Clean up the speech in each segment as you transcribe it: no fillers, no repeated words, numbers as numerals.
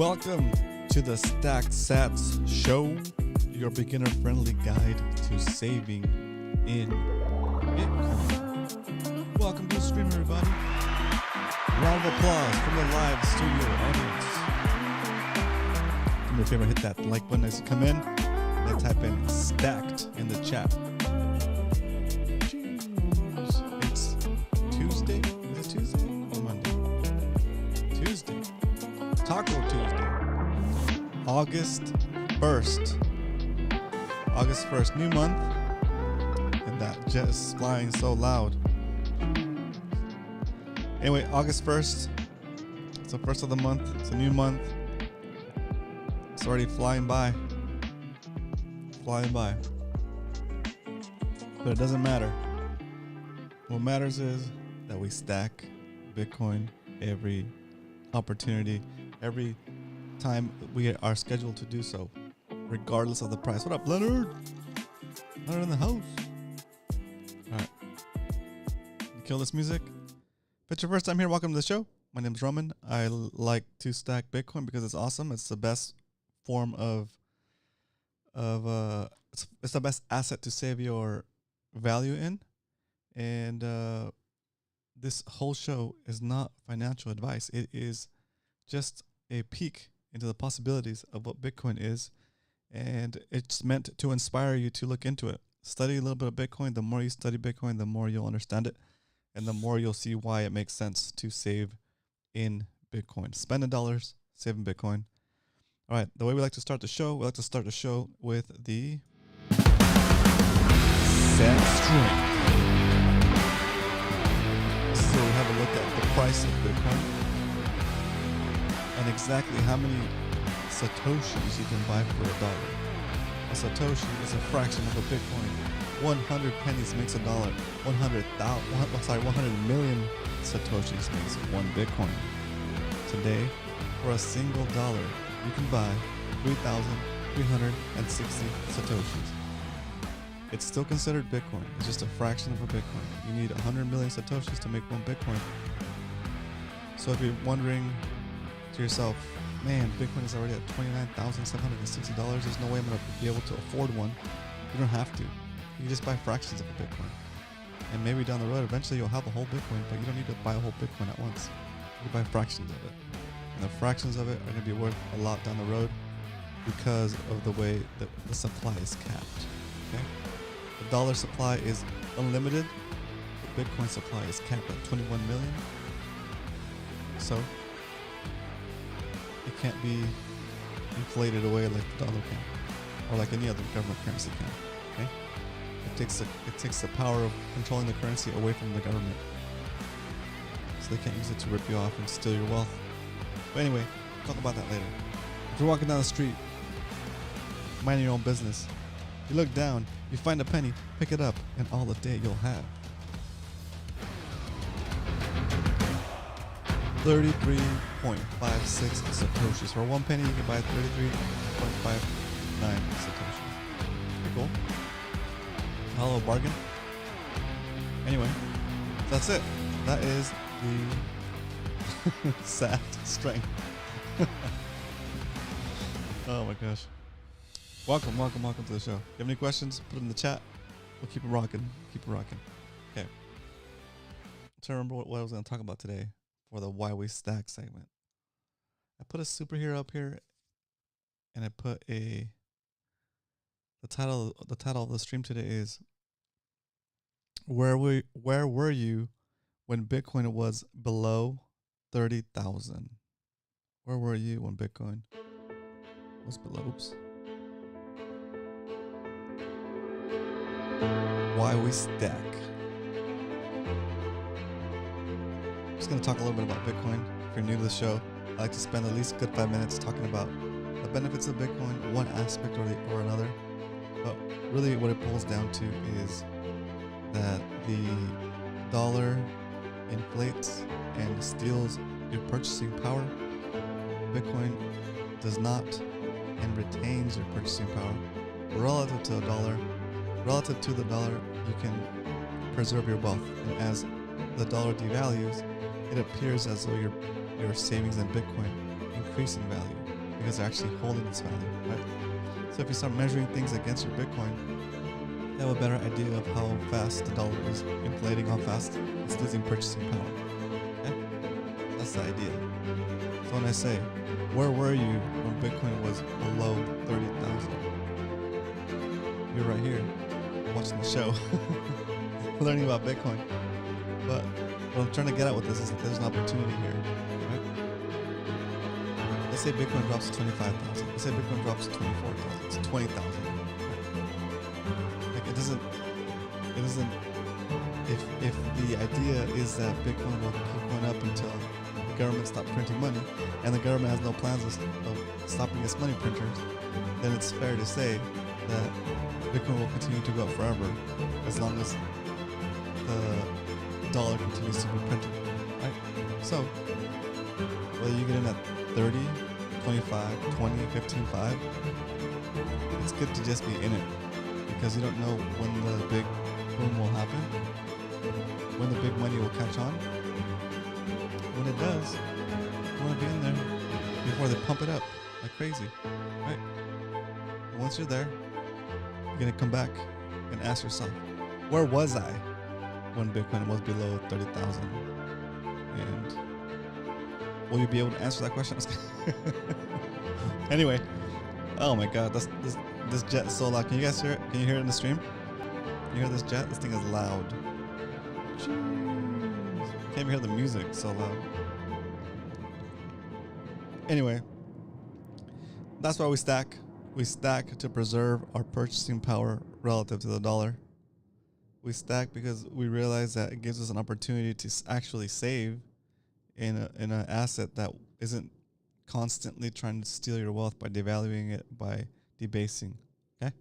Welcome to the Stacked SATS show, your beginner-friendly guide to saving in Bitcoin. Welcome to the stream, everybody. Round of applause from the live studio audience. Do me a favor, hit that like button as you come in, and then type in "stacked" in the chat. It's Tuesday. Is it Tuesday or Monday? Tuesday. Taco Tuesday. August 1st. August 1st, new month. And that jet is flying so loud. Anyway, August 1st. It's the first of the month. It's a new month. It's already flying by. Flying by. But it doesn't matter. What matters is that we stack Bitcoin every opportunity, every time we are scheduled to do so, regardless of the price. What up, Leonard? Leonard in the house. All right. You kill this music. If it's your first time here, welcome to the show. My name is Roman. I like to stack Bitcoin because it's awesome. It's the best form of it's the best asset to save your value in. And this whole show is not financial advice. It is just a peek into the possibilities of what Bitcoin is. And it's meant to inspire you to look into it. Study a little bit of Bitcoin. The more you study Bitcoin, the more you'll understand it. And the more you'll see why it makes sense to save in Bitcoin. Spending dollars, saving Bitcoin. All right, the way we like to start the show, we like to start the show with the SATS string. So we have a look at the price of Bitcoin and exactly how many Satoshis you can buy for $1. A Satoshi is a fraction of a Bitcoin. 100 pennies makes $1. 100 million Satoshis makes one Bitcoin. Today, for a single dollar, you can buy 3,360 Satoshis. It's still considered Bitcoin. It's just a fraction of a Bitcoin. You need 100 million Satoshis to make one Bitcoin. So if you're wondering to yourself, man, Bitcoin is already at $29,760. There's no way I'm going to be able to afford one. You don't have to. You just buy fractions of a Bitcoin. And maybe down the road, eventually you'll have a whole Bitcoin, but you don't need to buy a whole Bitcoin at once. You buy fractions of it. And the fractions of it are going to be worth a lot down the road because of the way that the supply is capped. Okay? The dollar supply is unlimited. The Bitcoin supply is capped at 21 million. So it can't be inflated away like the dollar can, or like any other government currency can. Okay? It takes the power of controlling the currency away from the government, so they can't use it to rip you off and steal your wealth. But anyway, talk about that later. If you're walking down the street, minding your own business, you look down, you find a penny, pick it up, and all the day you'll have 33.56 Satoshis. For one penny, you can buy 33.59 Satoshis. Pretty cool. Hello, bargain. Anyway, that's it. That is the SAT strength. Oh my gosh. Welcome to the show. If you have any questions, put it in the chat. We'll keep it rocking. Okay. I'm trying to remember what I was going to talk about today for the Why We Stack segment. I put a superhero up here, and I put the title of the stream today is Where were you when Bitcoin was below 30,000? Where were you when Bitcoin was below? Oops. Why we stack. I'm just going to talk a little bit about Bitcoin. If you're new to the show, I like to spend at least a good 5 minutes talking about the benefits of Bitcoin, one aspect or another. But really what it boils down to is that the dollar inflates and steals your purchasing power. Bitcoin does not, and retains your purchasing power. Relative to the dollar, you can preserve your wealth. And as the dollar devalues, it appears as though your savings in Bitcoin increase in value. because they're actually holding its value, right? So if you start measuring things against your Bitcoin, you have a better idea of how fast the dollar is inflating, how fast it's losing purchasing power. Okay? That's the idea. So when I say, where were you when Bitcoin was below 30,000? You're right here, watching the show, learning about Bitcoin. But what I'm trying to get at with this is that there's an opportunity here, right? Let's say Bitcoin drops to 25,000. Let's say Bitcoin drops to 24,000. It's 20,000. Like it doesn't. If the idea is that Bitcoin will keep going up until the government stops printing money, and the government has no plans of stopping its money printers, then it's fair to say that Bitcoin will continue to go up forever as long as the dollar continues to be printed, right? So whether you get in at 30, 25, 20, 15, 5, it's good to just be in it because you don't know when the big boom will happen, when the big money will catch on. When it does, you want to be in there before they pump it up like crazy, right? Once you're there, you're going to come back and ask yourself, where was I when Bitcoin was below 30,000? And will you be able to answer that question? Anyway, oh my God, this jet is so loud. Can you guys hear it? Can you hear it in the stream? You hear this jet? This thing is loud. Jeez. Can't even hear the music, it's so loud. Anyway, that's why we stack. We stack to preserve our purchasing power relative to the dollar. We stack because we realize that it gives us an opportunity to actually save in an asset that isn't constantly trying to steal your wealth by devaluing it, by debasing. Okay?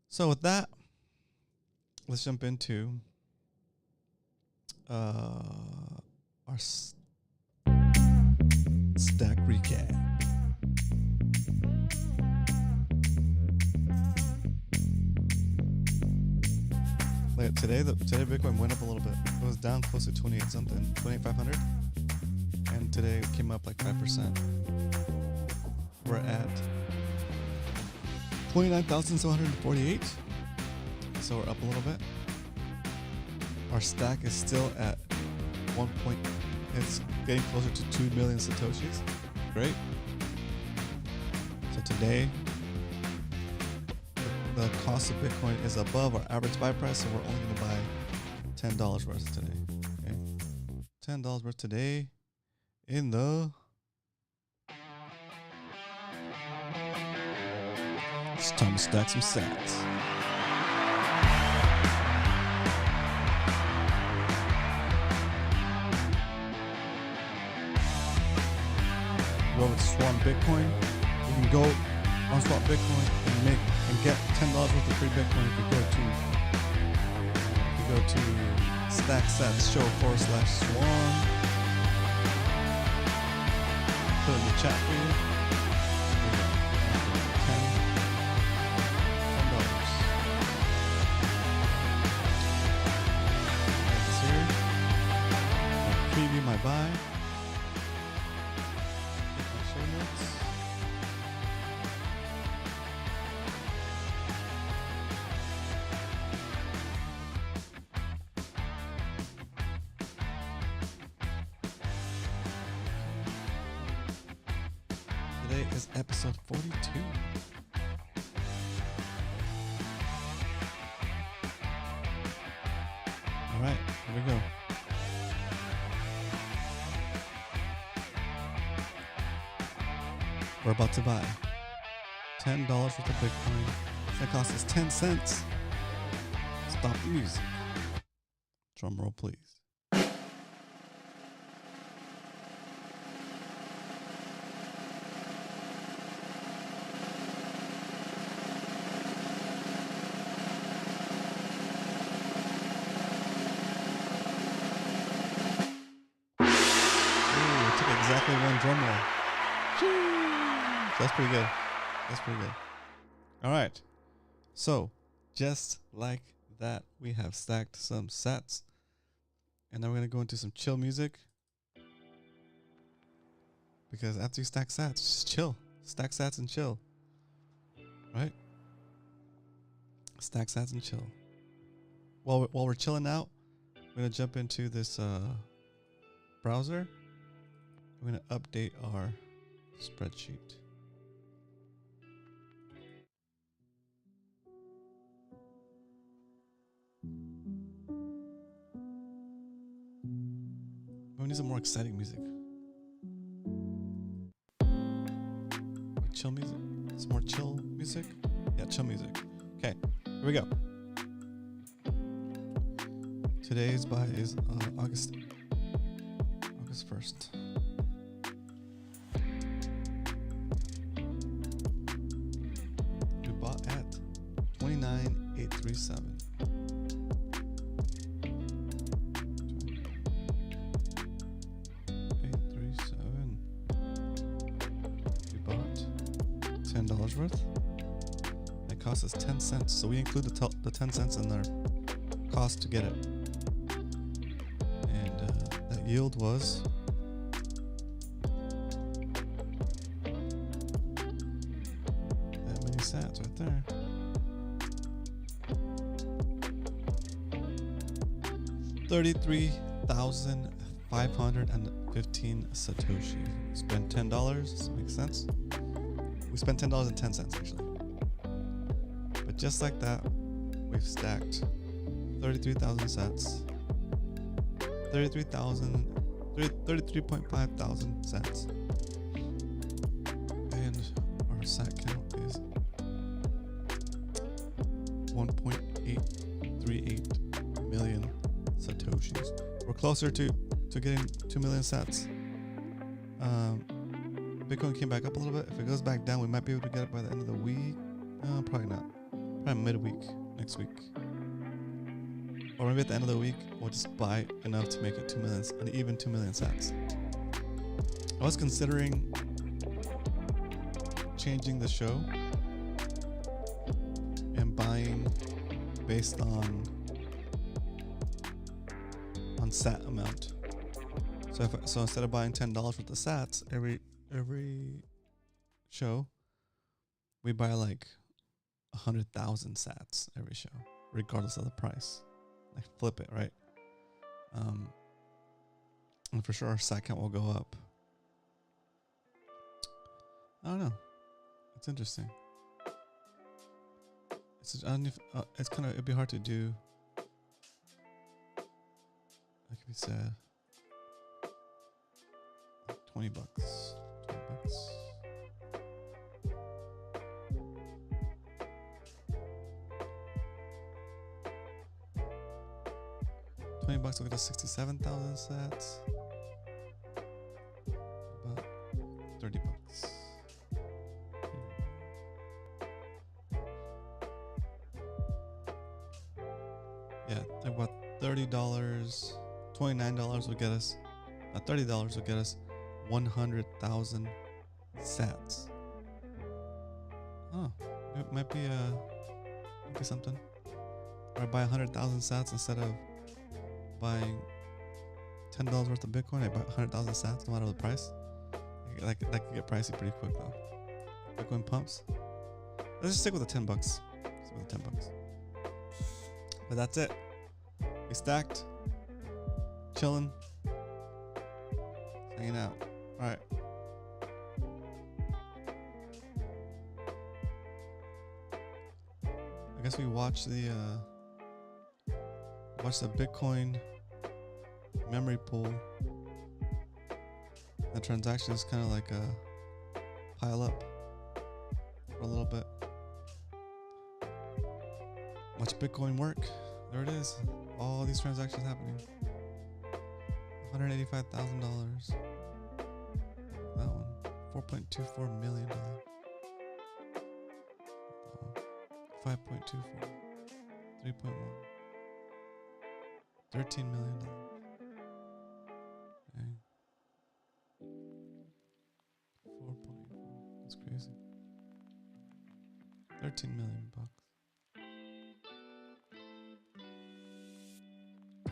So with that, let's jump into our stack recap. Like today Bitcoin went up a little bit. It was down close to 28 something, 2,500, and today it came up like 5%. We're at 29,748, so we're up a little bit. Our stack is still at it's getting closer to 2 million Satoshis. Great. So today, the cost of Bitcoin is above our average buy price, so we're only going to buy $10 worth today. Okay? $10 worth today in the... It's time to stack some SATS. Go with Swan Bitcoin. You can go on Swap Bitcoin and get $10 worth of free Bitcoin if you go to StackSats show/Swan. Put it in the chat for you. $10. Here. I'll preview my buy. Today is episode 42. All right, here we go. We're about to buy $10 worth of Bitcoin. That costs us 10 cents. Stop the music. Drum roll, please. Exactly one drum roll. That's pretty good. That's pretty good. All right. So, just like that, we have stacked some SATS. And now we're going to go into some chill music. Because after you stack sats, just chill. Stack sats and chill. Right? Stack sats and chill. While we're chilling out, we're going to jump into this browser. We're going to update our spreadsheet. We need some more exciting music. Chill music? Some more chill music? Yeah, chill music. Okay, here we go. Today's buy is August 1st. We bought at 29,837. $10 worth. It cost us 10 cents, so we include the 10 cents in our cost to get it. And that yield was that many sats right there. $33,515 Satoshi. Spend $10. Does that make sense? We spent $10.10 actually. But just like that, we've stacked 33,000 sats. 33.5 thousand sats. And our sat count is 1.838 million Satoshis. We're closer to getting 2 million sats. Bitcoin came back up a little bit. If it goes back down, we might be able to get it by the end of the week. Probably not. Probably midweek next week. Or maybe at the end of the week, we'll just buy enough to make it 2 million, an even 2 million sats. I was considering changing the show and buying based on sat amount. So instead of buying $10 worth of sats every show, we buy like 100,000 sats every show, regardless of the price. Like flip it, right? And for sure our sat count will go up. I don't know. It's interesting. It'd be hard to do. That could be sad. $20. $20. $20 will get us 67,000 sats. About $30. Yeah, about $30. $29 will get us. $30 will get us 100,000 sats. Oh, it might be something. Or I buy 100,000 sats instead of buying $10 worth of Bitcoin. I buy 100,000 sats no matter the price. That could get pricey pretty quick though. Bitcoin pumps. Let's just stick with the $10. Stick with the $10. But that's it. We stacked, chilling, hanging out. All right. I guess we watch the Bitcoin memory pool. The transaction is kind of like a pile up for a little bit. Watch Bitcoin work. There it is. All these transactions happening. $185,000. That one. $4.24 million. 5.24. 3.1. $13 million. Okay. 4.4. That's crazy. 13 million bucks.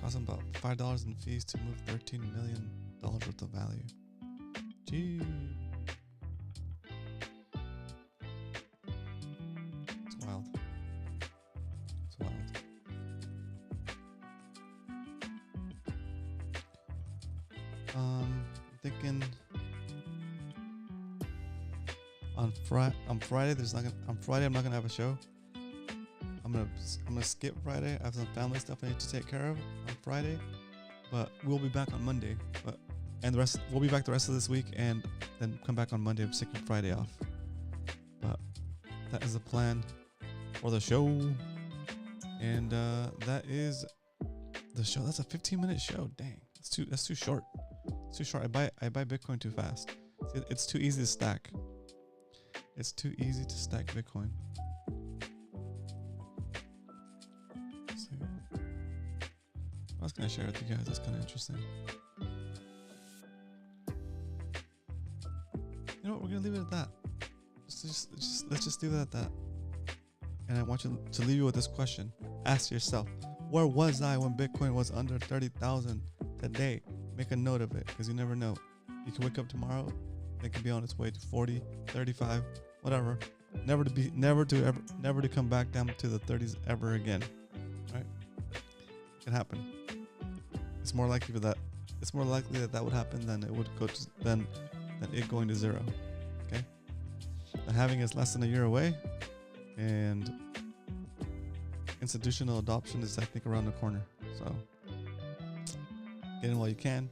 Cost them about $5 in fees to move $13 million worth of value. Gee. It's wild. It's wild. I'm thinking on Friday I'm not gonna have a show. I'm gonna skip Friday. I have some family stuff I need to take care of on Friday, but we'll be back on Monday. We'll be back the rest of this week, and then come back on Monday. I'm taking Friday off. But that is the plan for the show, and that is the show. That's a 15-minute show. Dang, that's too short. It's too short. I buy Bitcoin too fast. It's too easy to stack. It's too easy to stack Bitcoin. Let's see. I was gonna share it with you guys. That's kind of interesting. You know what? We're gonna leave it at that. Let's just leave it at that. And I want you to leave you with this question. Ask yourself, where was I when Bitcoin was under 30,000 today? Make a note of it, because you never know. You can wake up tomorrow, it could be on its way to 40, 35, whatever. Never to come back down to the 30s ever again. Right? It can happen. It's more likely that would happen than it would go to than it going to zero. Okay? The halving is less than a year away, and institutional adoption is, I think, around the corner. So get in while you can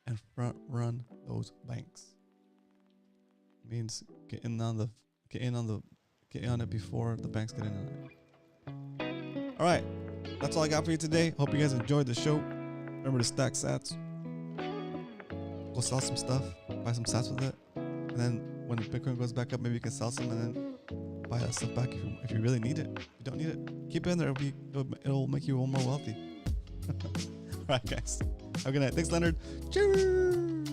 and front run those banks. Means get in on it before the banks get in on it. All right, that's all I got for you today. Hope you guys enjoyed the show. Remember to stack SATS. Go sell some stuff, buy some SATS with it, and then when Bitcoin goes back up, maybe you can sell some and then buy that stuff back if you really need it. If you don't need it, keep it in there. It'll make you more wealthy. All right, guys. Have a good night. Thanks, Leonard. Cheers.